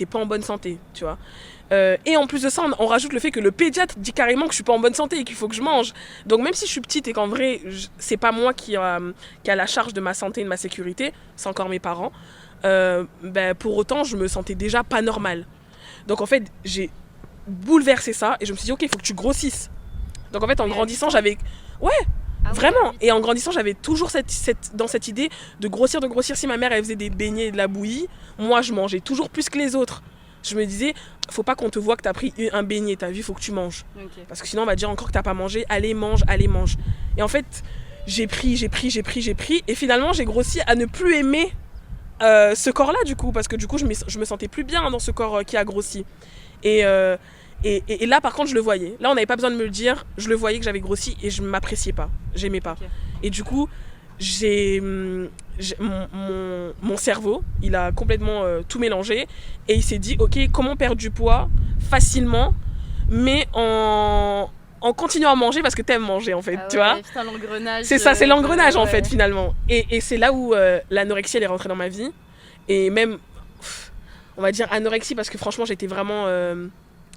t'es pas en bonne santé, tu vois. Et en plus de ça, on rajoute le fait que le pédiatre dit carrément que je suis pas en bonne santé et qu'il faut que je mange. Donc même si je suis petite et qu'en vrai, c'est pas moi qui a la charge de ma santé et de ma sécurité, c'est encore mes parents, pour autant, je me sentais déjà pas normale. Donc en fait, j'ai bouleversé ça et je me suis dit, ok, il faut que tu grossisses. Donc en fait, en grandissant, j'avais... Ouais, vraiment. Et en grandissant, j'avais toujours dans cette idée de grossir. Si ma mère, elle faisait des beignets et de la bouillie, moi, je mangeais toujours plus que les autres. Je me disais, faut pas qu'on te voit que t'as pris un beignet, t'as vu, faut que tu manges. Okay. Parce que sinon, on va dire encore que t'as pas mangé, allez, mange. Et en fait, j'ai pris. Et finalement, j'ai grossi à ne plus aimer ce corps-là, du coup. Parce que du coup, je me sentais plus bien dans ce corps qui a grossi. Et là, par contre, je le voyais. Là, on n'avait pas besoin de me le dire. Je le voyais que j'avais grossi et je ne m'appréciais pas. J'aimais pas. Okay. Et du coup, mon cerveau, il a complètement tout mélangé. Et il s'est dit, ok, comment perdre du poids facilement, mais en continuant à manger parce que t'aimes manger, en fait. Tu vois, putain, l'engrenage. C'est ça, c'est l'engrenage, en fait, finalement. Et c'est là où l'anorexie, elle est rentrée dans ma vie. Et même, on va dire anorexie parce que franchement, j'étais vraiment...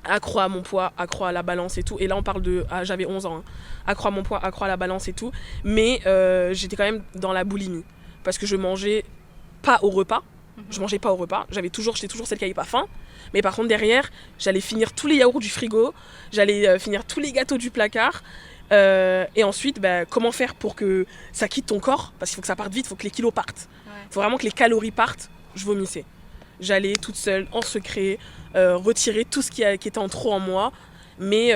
accro à mon poids, accro à la balance et tout. Et là, on parle de... j'avais 11 ans. Hein. Accro à mon poids, accro à la balance et tout. Mais j'étais quand même dans la boulimie. Parce que je mangeais pas au repas. Je mangeais pas au repas. J'étais toujours celle qui avait pas faim. Mais par contre, derrière, j'allais finir tous les yaourts du frigo. J'allais finir tous les gâteaux du placard. Et ensuite, comment faire pour que ça quitte ton corps? Parce qu'il faut que ça parte vite, il faut que les kilos partent. Il faut vraiment que les calories partent. Je vomissais. J'allais toute seule, en secret, retirer tout ce qui était en trop en moi. Mais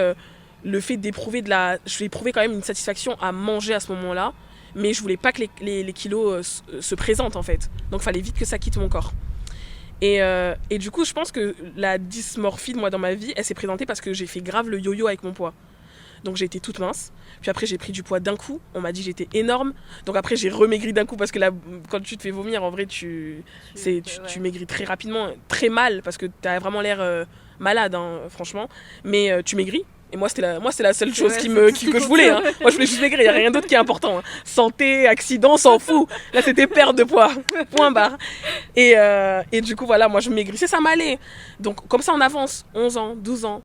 le fait d'éprouver je éprouvais quand même une satisfaction à manger à ce moment-là. Mais je voulais pas que les kilos se présentent, en fait. Donc il fallait vite que ça quitte mon corps. Et du coup, je pense que la dysmorphie de moi dans ma vie, elle s'est présentée parce que j'ai fait grave le yo-yo avec mon poids. Donc j'ai été toute mince. Puis après, j'ai pris du poids d'un coup. On m'a dit que j'étais énorme. Donc après, j'ai remaigri d'un coup parce que là, quand tu te fais vomir, en vrai, tu maigris très rapidement, très mal parce que t'as vraiment l'air malade, hein, franchement. Mais tu maigris. Et moi, c'était la seule chose que je voulais. Hein. Moi, je voulais juste maigrir. Il n'y a rien d'autre qui est important. Hein. Santé, accident, on s'en fout. Là, c'était perte de poids. Point barre. Et du coup, voilà, moi, je maigrissais, ça m'allait. Donc, comme ça, on avance. 11 ans, 12 ans.